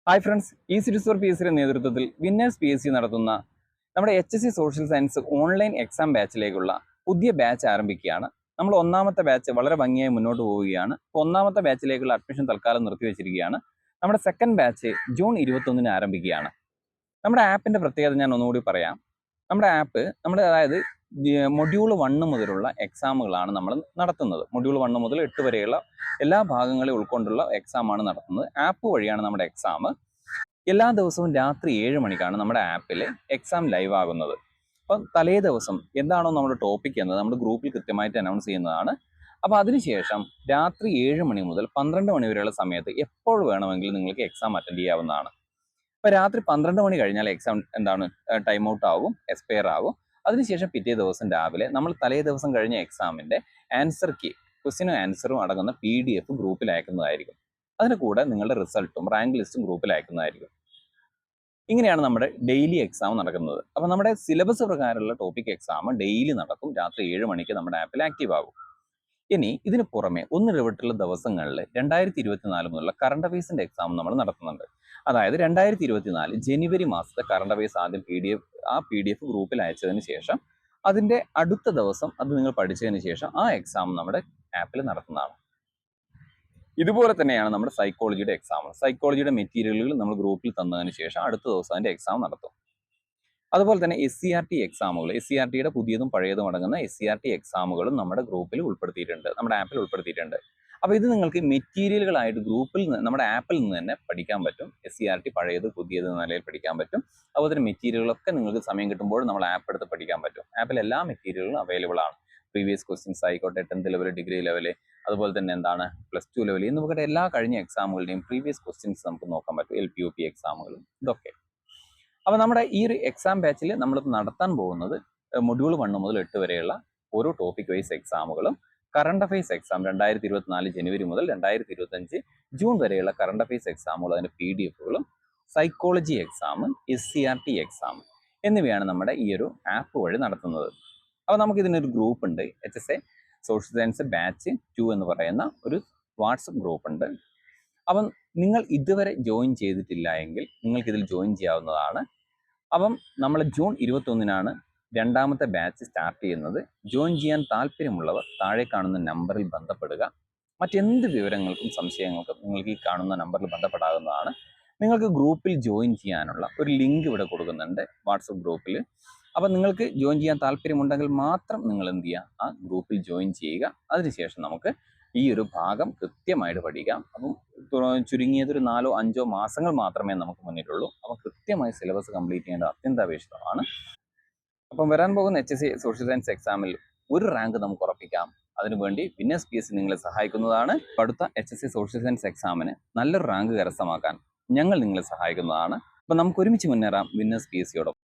Hi friends, സിറ്റിസ് P S സിയുടെ നേതൃത്വത്തിൽ വിന്നേഴ്സ് പി എസ് സി നടത്തുന്ന നമ്മുടെ HSC social science online exam ബാച്ചിലേക്കുള്ള പുതിയ ബാച്ച് ആരംഭിക്കുകയാണ്. നമ്മൾ ഒന്നാമത്തെ ബാച്ച് വളരെ ഭംഗിയായി മുന്നോട്ട് പോവുകയാണ്. ഒന്നാമത്തെ ബാച്ചിലേക്കുള്ള അഡ്മിഷൻ തൽക്കാലം നിർത്തിവെച്ചിരിക്കുകയാണ്. നമ്മുടെ സെക്കൻഡ് ബാച്ച് ജൂൺ 21 ആരംഭിക്കുകയാണ്. നമ്മുടെ ആപ്പിന്റെ പ്രത്യേകത ഞാൻ ഒന്നുകൂടി പറയാം. നമ്മുടെ ആപ്പ് അതായത് മൊഡ്യൂൾ 1 മുതലുള്ള എക്സാമുകളാണ് നമ്മൾ നടത്തുന്നത്. മൊഡ്യൂൾ 1 മുതൽ 8 വരെയുള്ള എല്ലാ ഭാഗങ്ങളെ ഉൾക്കൊണ്ടുള്ള എക്സാമാണ് നടത്തുന്നത്. ആപ്പ് വഴിയാണ് നമ്മുടെ എക്സാം. എല്ലാ ദിവസവും രാത്രി 7 മണിക്കാണ് നമ്മുടെ ആപ്പിൽ എക്സാം ലൈവ് ആകുന്നത്. അപ്പം തലേ ദിവസം എന്താണോ നമ്മുടെ ടോപ്പിക് എന്നത് നമ്മുടെ ഗ്രൂപ്പിൽ കൃത്യമായിട്ട് അനൗൺസ് ചെയ്യുന്നതാണ്. അപ്പോൾ അതിനുശേഷം രാത്രി 7 മണി മുതൽ 12 മണി വരെയുള്ള സമയത്ത് എപ്പോൾ വേണമെങ്കിലും നിങ്ങൾക്ക് എക്സാം അറ്റൻഡ് ചെയ്യാവുന്നതാണ്. അപ്പോൾ രാത്രി 12 മണി കഴിഞ്ഞാൽ എക്സാം ടൈം ഔട്ട് ആകും, എക്സ്പയർ ആകും. അതിനുശേഷം പിറ്റേ ദിവസം രാവിലെ നമ്മൾ തലേ ദിവസം കഴിഞ്ഞ എക്സാമിന്റെ ആൻസർ കീ, ക്വസ്റ്റ്യനും ആൻസറും അടങ്ങുന്ന PDF ഗ്രൂപ്പിൽ അയക്കുന്നതായിരിക്കും. അതിന് കൂടെ നിങ്ങളുടെ റിസൾട്ടും റാങ്ക് ലിസ്റ്റും ഗ്രൂപ്പിൽ അയക്കുന്നതായിരിക്കും. ഇങ്ങനെയാണ് നമ്മുടെ ഡെയിലി എക്സാം നടക്കുന്നത്. അപ്പോൾ നമ്മുടെ സിലബസ് പ്രകാരമുള്ള ടോപ്പിക് എക്സാം ഡെയിലി നടക്കും. രാത്രി 7 മണിക്ക് നമ്മുടെ ആപ്പിൽ ആക്റ്റീവ് ആകും. ഇനി ഇതിന് പുറമെ ഒന്നിടവിട്ടുള്ള ദിവസങ്ങളിൽ 2024 മുതലുള്ള കറണ്ട് അഫയേഴ്സിന്റെ എക്സാം നമ്മൾ നടത്തുന്നുണ്ട്. അതായത് 2024 ജനുവരി മാസത്തെ കറണ്ട് അഫയേഴ്സ് ആദ്യം PDF ഗ്രൂപ്പിൽ അയച്ചതിന് ശേഷം അതിന്റെ അടുത്ത ദിവസം അത് നിങ്ങൾ പഠിച്ചതിന് ശേഷം ആ എക്സാം നമ്മുടെ ആപ്പിൽ നടത്തുന്നതാണ്. ഇതുപോലെ തന്നെയാണ് നമ്മുടെ സൈക്കോളജിയുടെ എക്സാം. സൈക്കോളജിയുടെ മെറ്റീരിയലുകൾ നമ്മൾ ഗ്രൂപ്പിൽ തന്നതിന് ശേഷം അടുത്ത ദിവസം അതിന്റെ എക്സാം നടത്തും. അതുപോലെ തന്നെ SCRT എക്സാമുകൾ, SCRTയുടെ പുതിയതും പഴയതും അടങ്ങുന്ന SCRT എക്സാമുകളും നമ്മുടെ ഗ്രൂപ്പിൽ ഉൾപ്പെടുത്തിയിട്ടുണ്ട്, നമ്മുടെ ആപ്പിൽ ഉൾപ്പെടുത്തിയിട്ടുണ്ട്. അപ്പോൾ ഇത് നിങ്ങൾക്ക് മെറ്റീരിയലുകളായിട്ട് നമ്മുടെ ആപ്പിൽ നിന്ന് തന്നെ പഠിക്കാൻ പറ്റും. SCRT പഴയത് പുതിയത് എന്ന നിലയിൽ പഠിക്കാൻ പറ്റും. അതുപോലെ തന്നെ മെറ്റീരിയലുകളൊക്കെ നിങ്ങൾക്ക് സമയം കിട്ടുമ്പോൾ നമ്മൾ ആപ്പ് എടുത്ത് പഠിക്കാൻ പറ്റും. ആപ്പിൽ എല്ലാ മെറ്റീരിയലുകളും അവൈലബിൾ ആണ്. പ്രീവിയസ് ക്വസ്റ്റ്യൻസ് ആയിക്കോട്ടെ, 10th ലെവൽ, ഡിഗ്രി ലെവൽ, അതുപോലെ തന്നെ +2 ലെവൽ, നമുക്ക് എല്ലാ കഴിഞ്ഞ എക്സാമുകളുടെയും പ്രീവിയസ് ക്വസ്റ്റ്യൻസ് നമുക്ക് നോക്കാൻ പറ്റും. LP UP എക്സാമുകളും ഇതൊക്കെ. അപ്പോൾ നമ്മുടെ ഈ ഒരു എക്സാം ബാച്ചിൽ നമ്മൾ നടത്താൻ പോകുന്നത് മൊഡ്യൂൾ 1 മുതൽ 8 വരെയുള്ള ഓരോ ടോപ്പിക് വൈസ് എക്സാമുകളും, കറണ്ട് അഫയേഴ്സ് എക്സാം 2024 ജനുവരി മുതൽ 2025 ജൂൺ വരെയുള്ള കറണ്ട് അഫയേഴ്സ് എക്സാമുകൾ, അതിന്റെ PDFകളും, സൈക്കോളജി എക്സാം, SCRT എക്സാം എന്നിവയാണ് നമ്മുടെ ഈ ഒരു ആപ്പ് വഴി നടത്തുന്നത്. അപ്പോൾ നമുക്ക് ഇതിനൊരു ഗ്രൂപ്പ് ഉണ്ട്, HSA സോഷ്യൽ സയൻസ് ബാച്ച് 2 എന്ന് പറയുന്ന ഒരു വാട്സപ്പ് ഗ്രൂപ്പ് ഉണ്ട്. അപ്പം നിങ്ങൾ ഇതുവരെ ജോയിൻ ചെയ്തിട്ടില്ല എങ്കിൽ നിങ്ങൾക്ക് ഇതിൽ ജോയിൻ ചെയ്യാവുന്നതാണ്. അപ്പം നമ്മൾ ജൂൺ 21 രണ്ടാമത്തെ ബാച്ച് സ്റ്റാർട്ട് ചെയ്യുന്നത്. ജോയിൻ ചെയ്യാൻ താല്പര്യമുള്ളവർ താഴെ കാണുന്ന നമ്പറിൽ ബന്ധപ്പെടുക. മറ്റെന്ത് വിവരങ്ങൾക്കും സംശയങ്ങൾക്കും നിങ്ങൾക്ക് ഈ കാണുന്ന നമ്പറിൽ ബന്ധപ്പെടാവുന്നതാണ്. നിങ്ങൾക്ക് ഗ്രൂപ്പിൽ ജോയിൻ ചെയ്യാനുള്ള ഒരു ലിങ്ക് ഇവിടെ കൊടുക്കുന്നുണ്ട് വാട്സപ്പ് ഗ്രൂപ്പിൽ. അപ്പം നിങ്ങൾക്ക് ജോയിൻ ചെയ്യാൻ താല്പര്യമുണ്ടെങ്കിൽ മാത്രം നിങ്ങൾ എന്ത് ചെയ്യുക, ആ ഗ്രൂപ്പിൽ ജോയിൻ ചെയ്യുക. അതിനുശേഷം നമുക്ക് ഈ ഒരു ഭാഗം കൃത്യമായിട്ട് പഠിക്കാം. അപ്പം ചുരുങ്ങിയതൊരു 4-5 മാസങ്ങൾ മാത്രമേ നമുക്ക് മുന്നിലുള്ളൂ. അപ്പം കൃത്യമായി സിലബസ് കംപ്ലീറ്റ് ചെയ്യേണ്ടത് അത്യന്താപേക്ഷിതമാണ്. അപ്പം വരാൻ പോകുന്ന HSC സോഷ്യൽ സയൻസ് എക്സാമിൽ ഒരു റാങ്ക് നമുക്ക് ഉറപ്പിക്കാം. അതിനുവേണ്ടി വിന്നേഴ്സ് PSC നിങ്ങളെ സഹായിക്കുന്നതാണ്. അടുത്ത HSC സോഷ്യൽ സയൻസ് എക്സാമിന് നല്ലൊരു റാങ്ക് കരസ്ഥമാക്കാൻ ഞങ്ങൾ നിങ്ങളെ സഹായിക്കുന്നതാണ്. അപ്പം നമുക്ക് ഒരുമിച്ച് മുന്നേറാം വിന്നേഴ്സ് PSCയോടൊപ്പം.